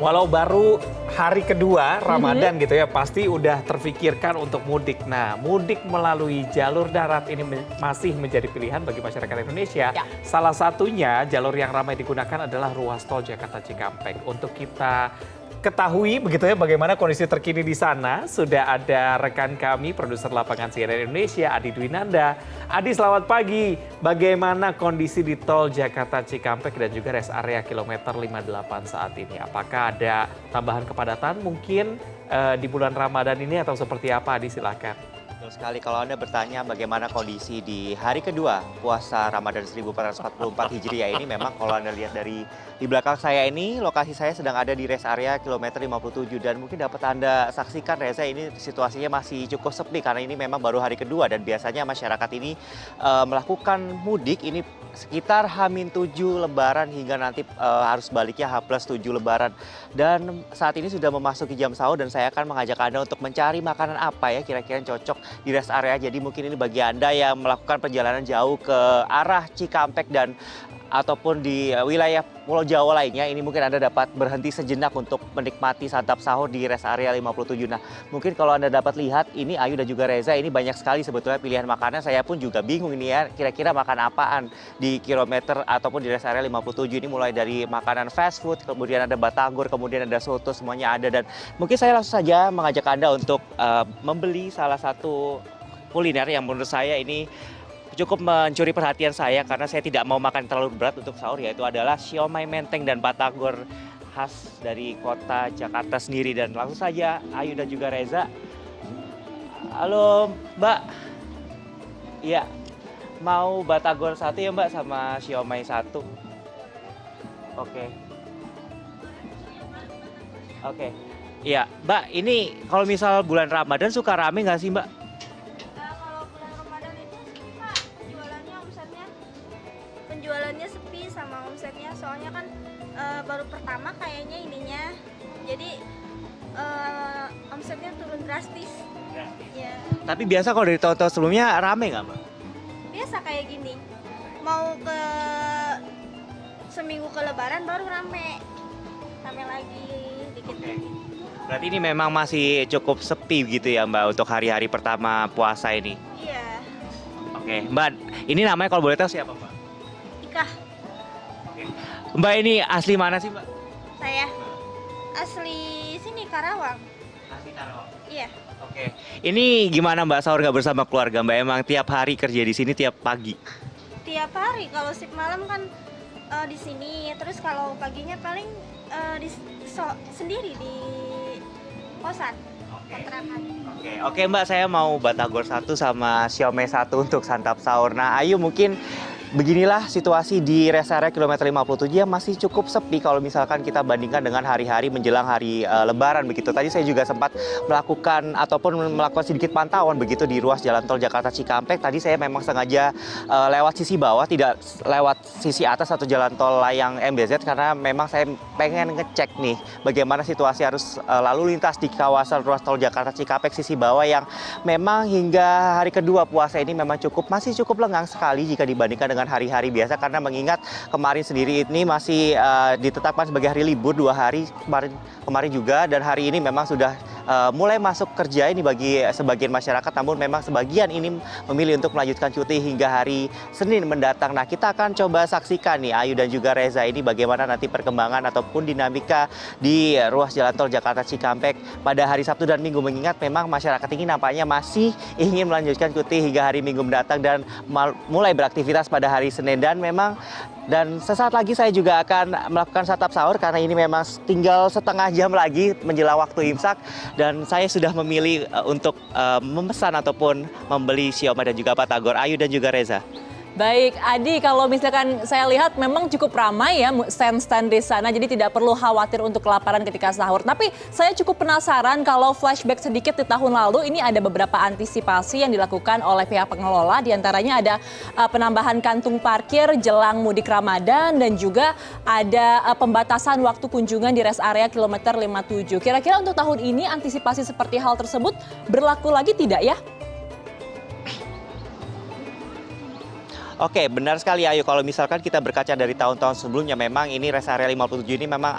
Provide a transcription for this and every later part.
Walau baru hari kedua Ramadan gitu ya, pasti udah terfikirkan untuk mudik. Nah, mudik melalui jalur darat ini masih menjadi pilihan bagi masyarakat Indonesia. Ya. Salah satunya jalur yang ramai digunakan adalah ruas tol Jakarta Cikampek. Untuk kita ketahui begitu ya bagaimana kondisi terkini di sana, sudah ada rekan kami produser lapangan CNN Indonesia Adi Dwinanda. Adi, selamat pagi. Bagaimana kondisi di tol Jakarta Cikampek dan juga rest area kilometer 58 saat ini? Apakah ada tambahan kepadatan mungkin di bulan Ramadan ini atau seperti apa, Adi? Silakan. Betul sekali, kalau Anda bertanya bagaimana kondisi di hari kedua puasa Ramadan 1444 Hijriah ini, memang kalau Anda lihat dari di belakang saya ini, lokasi saya sedang ada di rest area kilometer 57 dan mungkin dapat Anda saksikan, Reza, ini situasinya masih cukup sepi karena ini memang baru hari kedua dan biasanya masyarakat ini melakukan mudik ini sekitar H-7 Lebaran hingga nanti harus baliknya H+7 Lebaran. Dan saat ini sudah memasuki jam sahur dan saya akan mengajak Anda untuk mencari makanan apa ya kira-kira yang cocok di rest area. Jadi mungkin ini bagi Anda yang melakukan perjalanan jauh ke arah Cikampek dan ataupun di wilayah Pulau Jawa lainnya, ini mungkin Anda dapat berhenti sejenak untuk menikmati santap sahur di rest area 57. Nah, mungkin kalau Anda dapat lihat, ini Ayu dan juga Reza, ini banyak sekali sebetulnya pilihan makanan. Saya pun juga bingung ini ya, kira-kira makan apaan di kilometer ataupun di rest area 57 ini, mulai dari makanan fast food, kemudian ada batagor, kemudian ada soto, semuanya ada. Dan mungkin saya langsung saja mengajak Anda untuk membeli salah satu kuliner yang menurut saya ini cukup mencuri perhatian saya karena saya tidak mau makan terlalu berat untuk sahur, yaitu adalah siomay menteng dan batagor khas dari kota Jakarta sendiri. Dan langsung saja Ayu dan juga Reza. Halo Mbak, iya mau batagor 1 ya Mbak sama siomay 1. Oke. Iya Mbak, ini kalau misal bulan Ramadan suka rame nggak sih Mbak? Penjualannya sepi sama omsetnya, soalnya kan baru pertama kayaknya ininya, jadi omsetnya turun drastis. Ya. Tapi biasa kalau dari tahun-tahun sebelumnya rame nggak Mbak? Biasa kayak gini, mau ke seminggu ke Lebaran baru rame lagi dikit lagi. Berarti ini memang masih cukup sepi gitu ya Mbak untuk hari-hari pertama puasa ini? Iya. Oke, Mbak, ini namanya kalau boleh tahu siapa Mbak? Ika. Mbak, ini asli mana sih Mbak? Saya asli sini, Karawang. Asli Karawang. Iya. Oke, ini gimana Mbak sahur nggak bersama keluarga Mbak? Emang tiap hari kerja di sini tiap pagi? Tiap hari, kalau shift malam kan di sini, terus kalau paginya paling sendiri di kosan. Kontrakan. Oke Mbak, saya mau batagor 1 sama siomay 1 untuk santap sahur. Nah, Ayu, mungkin beginilah situasi di rest area kilometer 57 yang masih cukup sepi kalau misalkan kita bandingkan dengan hari-hari menjelang hari Lebaran begitu. Tadi saya juga sempat melakukan sedikit pantauan begitu di ruas jalan tol Jakarta Cikampek. Tadi saya memang sengaja lewat sisi bawah, tidak lewat sisi atas atau jalan tol layang MBZ karena memang saya pengen ngecek nih bagaimana situasi arus lalu lintas di kawasan ruas tol Jakarta Cikampek sisi bawah yang memang hingga hari kedua puasa ini memang masih cukup lengang sekali jika dibandingkan dengan hari-hari biasa, karena mengingat kemarin sendiri ini masih ditetapkan sebagai hari libur 2 hari kemarin juga, dan hari ini memang sudah mulai masuk kerja ini bagi sebagian masyarakat, namun memang sebagian ini memilih untuk melanjutkan cuti hingga hari Senin mendatang. Nah, kita akan coba saksikan nih Ayu dan juga Reza ini bagaimana nanti perkembangan ataupun dinamika di ruas jalan tol Jakarta Cikampek pada hari Sabtu dan Minggu, mengingat memang masyarakat ini nampaknya masih ingin melanjutkan cuti hingga hari Minggu mendatang dan mulai beraktivitas pada hari Senin. Dan sesaat lagi saya juga akan melakukan santap sahur karena ini memang tinggal setengah jam lagi menjelang waktu imsak, dan saya sudah memilih untuk memesan ataupun membeli siomay dan juga batagor. Ayu dan juga Reza. Baik, Adi, kalau misalkan saya lihat memang cukup ramai ya stand-stand di sana, jadi tidak perlu khawatir untuk kelaparan ketika sahur. Tapi saya cukup penasaran kalau flashback sedikit di tahun lalu, ini ada beberapa antisipasi yang dilakukan oleh pihak pengelola. Di antaranya ada penambahan kantung parkir jelang mudik Ramadan dan juga ada pembatasan waktu kunjungan di rest area kilometer 57. Kira-kira untuk tahun ini antisipasi seperti hal tersebut berlaku lagi tidak ya? Oke, benar sekali Ayu. Kalau misalkan kita berkaca dari tahun-tahun sebelumnya, memang ini rest area 57 ini memang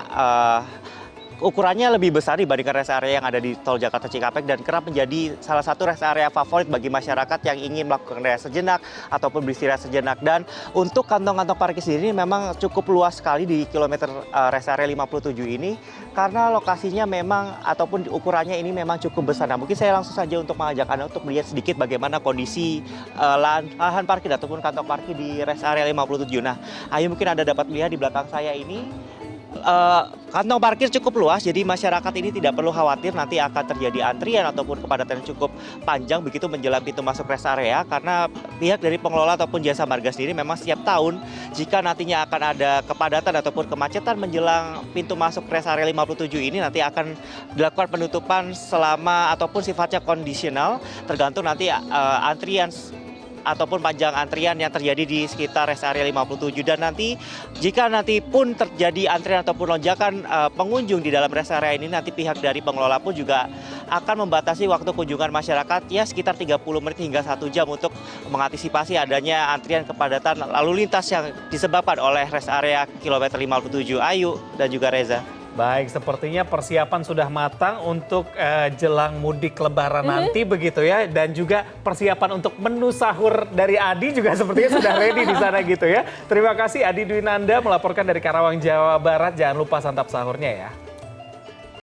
ukurannya lebih besar dibandingkan rest area yang ada di tol Jakarta Cikampek dan kerap menjadi salah satu rest area favorit bagi masyarakat yang ingin melakukan rest sejenak ataupun beristirahat sejenak. Dan untuk kantong-kantong parkir sendiri memang cukup luas sekali di kilometer rest area 57 ini karena lokasinya memang ataupun ukurannya ini memang cukup besar. Nah, mungkin saya langsung saja untuk mengajak Anda untuk melihat sedikit bagaimana kondisi lahan parkir ataupun kantong parkir di rest area 57. Nah, ayo mungkin Anda dapat melihat di belakang saya ini kantong parkir cukup luas, jadi masyarakat ini tidak perlu khawatir nanti akan terjadi antrian ataupun kepadatan yang cukup panjang begitu menjelang pintu masuk rest area, karena pihak dari pengelola ataupun jasa marga sendiri memang setiap tahun jika nantinya akan ada kepadatan ataupun kemacetan menjelang pintu masuk rest area 57 ini nanti akan dilakukan penutupan selama ataupun sifatnya kondisional tergantung nanti antrian ataupun panjang antrian yang terjadi di sekitar rest area 57. Dan nanti jika nanti pun terjadi antrian ataupun lonjakan pengunjung di dalam rest area ini, nanti pihak dari pengelola pun juga akan membatasi waktu kunjungan masyarakat ya sekitar 30 menit hingga 1 jam untuk mengantisipasi adanya antrian kepadatan lalu lintas yang disebabkan oleh rest area kilometer 57. Ayu dan juga Reza. Baik, sepertinya persiapan sudah matang untuk jelang mudik lebaran nanti begitu ya. Dan juga persiapan untuk menu sahur dari Adi juga sepertinya sudah ready di sana gitu ya. Terima kasih Adi Dwinanda melaporkan dari Karawang, Jawa Barat. Jangan lupa santap sahurnya ya.